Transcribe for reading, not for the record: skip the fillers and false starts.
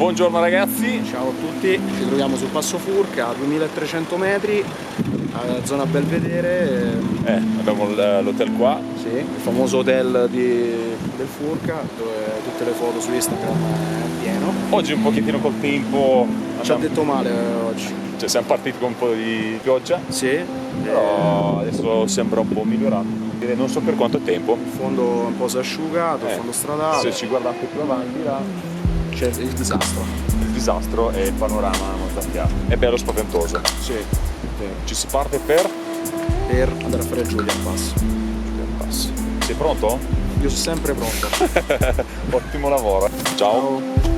Buongiorno ragazzi. Ciao a tutti, ci troviamo sul Passo Furca a 2300 metri, zona Belvedere. Abbiamo l'hotel qua. Sì, il famoso hotel del Furca, dove tutte le foto su Instagram è pieno. Oggi un pochettino col tempo Ci ha detto male oggi. Cioè siamo partiti con un po' di pioggia. Sì. Però adesso sembra un po' migliorato. Non so per quanto tempo. Il fondo un po' si è asciugato, il fondo stradale. Se ci guardate più avanti là c'è il disastro. Il disastro e il panorama mozambicato. È bello spaventoso. Sì. Ci si parte per andare a fare Julian Pass. Sei pronto? Io sono sempre pronto. Ottimo lavoro. Ciao.